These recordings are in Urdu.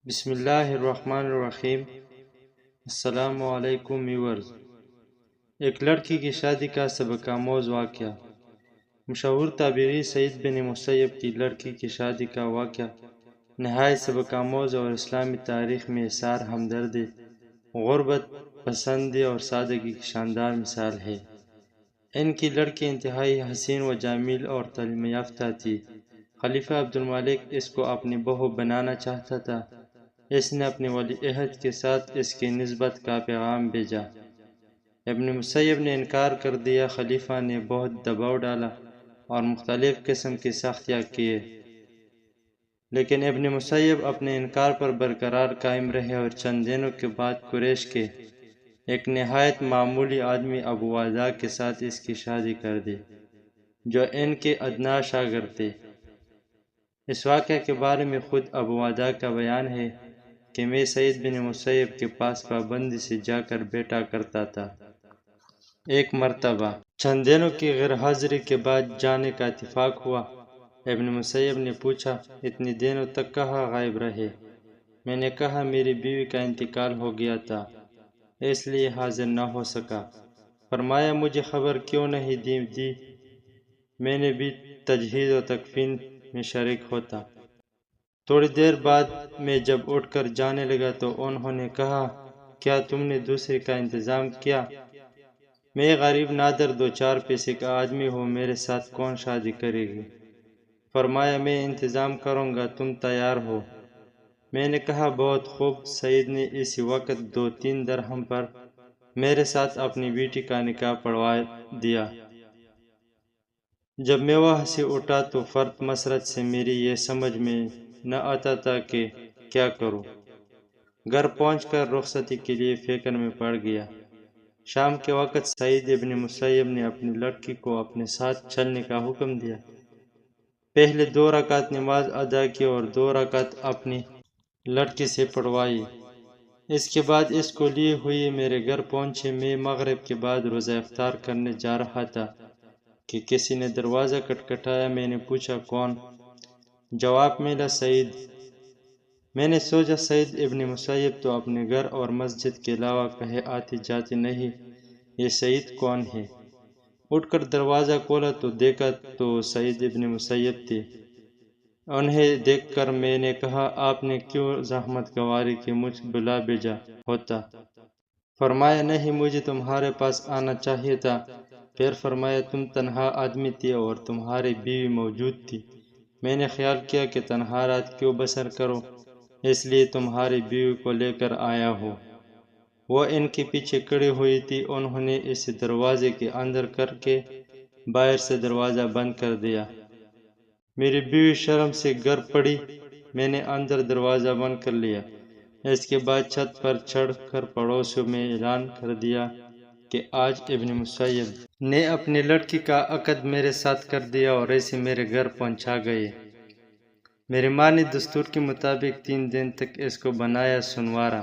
بسم اللہ الرحمن الرحیم۔ السلام علیکم ویورز۔ ایک لڑکی کی شادی کا سبق آموز واقعہ۔ مشہور تابعی سعید بن مسیب کی لڑکی کی شادی کا واقعہ نہایت سبق آموز اور اسلامی تاریخ میں اظہار ہمدردی، غربت پسندی اور سادگی کی شاندار مثال ہے۔ ان کی لڑکی انتہائی حسین و جمیل اور تعلیم یافتہ تھی۔ خلیفہ عبدالملک اس کو اپنی بہو بنانا چاہتا تھا۔ اس نے اپنے ولی عہد کے ساتھ اس کی نسبت کا پیغام بھیجا۔ ابن مسیب نے انکار کر دیا۔ خلیفہ نے بہت دباؤ ڈالا اور مختلف قسم کی سختیاں کیے، لیکن ابن مسیب اپنے انکار پر برقرار قائم رہے اور چند دنوں کے بعد قریش کے ایک نہایت معمولی آدمی ابو وعدہ کے ساتھ اس کی شادی کر دی، جو ان کے ادنا شاگرد تھے۔ اس واقعہ کے بارے میں خود ابو وعدہ کا بیان ہے کہ میں سعید بن مسیب کے پاس پابندی سے جا کر بیٹھا کرتا تھا۔ ایک مرتبہ چند دنوں کی غیر حاضری کے بعد جانے کا اتفاق ہوا۔ ابن مسیب نے پوچھا، اتنی دنوں تک کہاں غائب رہے؟ میں نے کہا، میری بیوی کا انتقال ہو گیا تھا، اس لیے حاضر نہ ہو سکا۔ فرمایا، مجھے خبر کیوں نہیں دی؟ میں نے بھی تجہیز و تکفین میں شریک ہوتا۔ تھوڑی دیر بعد میں جب اٹھ کر جانے لگا تو انہوں نے کہا، کیا تم نے دوسری کا انتظام کیا؟ میں غریب نادر دو چار پیسے کا آدمی ہوں، میرے ساتھ کون شادی کرے گی؟ فرمایا، میں انتظام کروں گا، تم تیار ہو؟ میں نے کہا، بہت خوب۔ سعید نے اسی وقت 2-3 درہم پر میرے ساتھ اپنی بیٹی کا نکاح پڑھوا دیا۔ جب میں وہاں سے اٹھا تو فرط مسرت سے میری یہ سمجھ میں نہ آتا تھا کہ کیا کروں۔ گھر پہنچ کر رخصتی کے لیے فکر میں پڑ گیا۔ شام کے وقت سعید ابن مسیب نے اپنی لڑکی کو اپنے ساتھ چلنے کا حکم دیا۔ پہلے 2 رکعت نماز ادا کی اور 2 رکعت اپنی لڑکی سے پڑھوائی۔ اس کے بعد اس کو لیے ہوئے میرے گھر پہنچے۔ میں مغرب کے بعد روزہ افطار کرنے جا رہا تھا کہ کسی نے دروازہ کھٹکھٹایا۔ میں نے پوچھا، کون؟ جواب ملا، سعید۔ میں نے سوچا، سعید ابن مسیب تو اپنے گھر اور مسجد کے علاوہ کہیں آتے جاتے نہیں، یہ سعید کون ہے؟ اٹھ کر دروازہ کھولا تو دیکھا تو سعید ابن مسیب تھے۔ انہیں دیکھ کر میں نے کہا، آپ نے کیوں زحمت گواری کی مجھ بلا بھیجا ہوتا؟ فرمایا، نہیں، مجھے تمہارے پاس آنا چاہیے تھا۔ پھر فرمایا، تم تنہا آدمی تھے اور تمہاری بیوی موجود تھی۔ میں نے خیال کیا کہ تنہا رات کیوں بسر کرو، اس لیے تمہاری بیوی کو لے کر آیا ہوں۔ وہ ان کے پیچھے کھڑی ہوئی تھی۔ انہوں نے اسے دروازے کے اندر کر کے باہر سے دروازہ بند کر دیا۔ میری بیوی شرم سے گر پڑی۔ میں نے اندر دروازہ بند کر لیا۔ اس کے بعد چھت پر چڑھ کر پڑوسیوں میں اعلان کر دیا کہ آج ابن مسیب نے اپنی لڑکی کا عقد میرے ساتھ کر دیا اور اسے میرے گھر پہنچا گئے۔ میری ماں نے دستور کے مطابق 3 دن تک اس کو بنایا سنوارا۔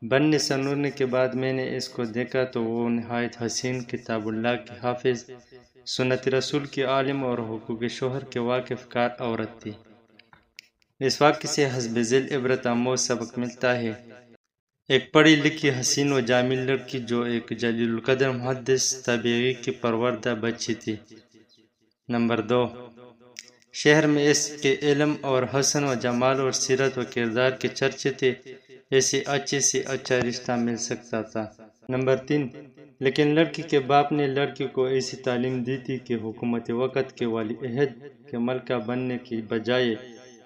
بننے سنورنے کے بعد میں نے اس کو دیکھا تو وہ نہایت حسین، کتاب اللہ کی حافظ، سنت رسول کی عالم اور حقوق شوہر کے واقف کار عورت تھی۔ اس واقعے سے حسب ذیل عبرت آموز سبق ملتا ہے۔ ایک پڑھی لکھی حسین و جمیل لڑکی جو ایک جلیل القدر محدث تابعی کی پروردہ بچی تھی۔ نمبر 2، شہر میں اس کے علم اور حسن و جمال اور سیرت و کردار کے چرچے تھے، اسے اچھے سے اچھا رشتہ مل سکتا تھا۔ نمبر 3، لیکن لڑکی کے باپ نے لڑکی کو ایسی تعلیم دی تھی کہ حکومت وقت کے ولی عہد کے ملکہ بننے کی بجائے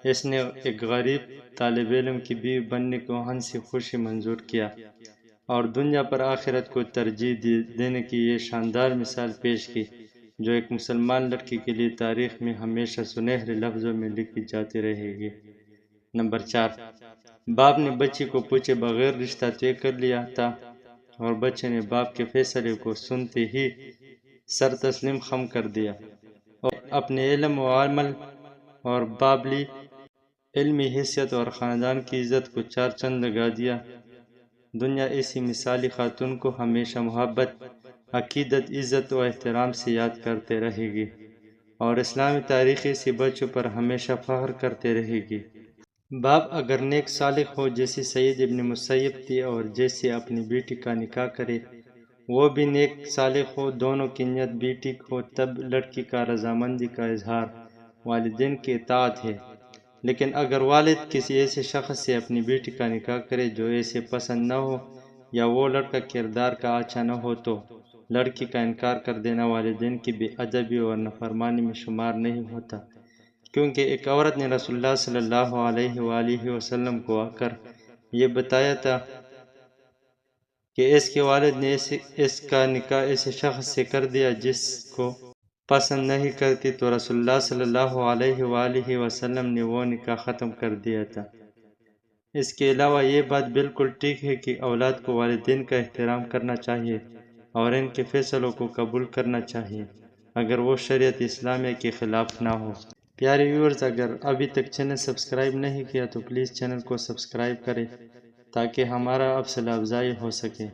اس نے ایک غریب طالب علم کی بیوی بننے کو ہنسی خوشی منظور کیا اور دنیا پر آخرت کو ترجیح دینے کی یہ شاندار مثال پیش کی، جو ایک مسلمان لڑکی کے لیے تاریخ میں ہمیشہ سنہرے لفظوں میں لکھی جاتی رہے گی۔ نمبر 4، باپ نے بچی کو پوچھے بغیر رشتہ طے کر لیا تھا اور بچے نے باپ کے فیصلے کو سنتے ہی سر تسلیم خم کر دیا اور اپنے علم و عمل اور بابلی علمی حیثیت اور خاندان کی عزت کو 4 چند لگا دیا۔ دنیا ایسی مثالی خاتون کو ہمیشہ محبت، عقیدت، عزت و احترام سے یاد کرتے رہے گی اور اسلامی تاریخ ایسے بچوں پر ہمیشہ فخر کرتے رہے گی۔ باپ اگر نیک صالح ہو جیسے سعید ابن مسیب تھی اور جیسے اپنی بیٹی کا نکاح کرے وہ بھی نیک صالح ہو، دونوں کی نیت بھی ٹھیک ہو، تب لڑکی کا رضامندی کا اظہار والدین کی اطاعت ہے۔ لیکن اگر والد کسی ایسے شخص سے اپنی بیٹی کا نکاح کرے جو ایسے پسند نہ ہو یا وہ لڑکا کردار کا اچھا نہ ہو تو لڑکی کا انکار کر دینا والدین کی بے ادبی اور نافرمانی میں شمار نہیں ہوتا، کیونکہ ایک عورت نے رسول اللہ صلی اللہ علیہ وآلہ وسلم کو آ کر یہ بتایا تھا کہ اس کے والد نے اس کا نکاح ایسے شخص سے کر دیا جس کو پسند نہیں کرتی، تو رسول اللہ صلی اللہ علیہ وآلہ وسلم نے وہ نکاح ختم کر دیا تھا۔ اس کے علاوہ یہ بات بالکل ٹھیک ہے کہ اولاد کو والدین کا احترام کرنا چاہیے اور ان کے فیصلوں کو قبول کرنا چاہیے اگر وہ شریعت اسلامیہ کے خلاف نہ ہو۔ پیارے ویورز، اگر ابھی تک چینل سبسکرائب نہیں کیا تو پلیز چینل کو سبسکرائب کریں تاکہ ہمارا حوصلہ افزائی ہو سکے۔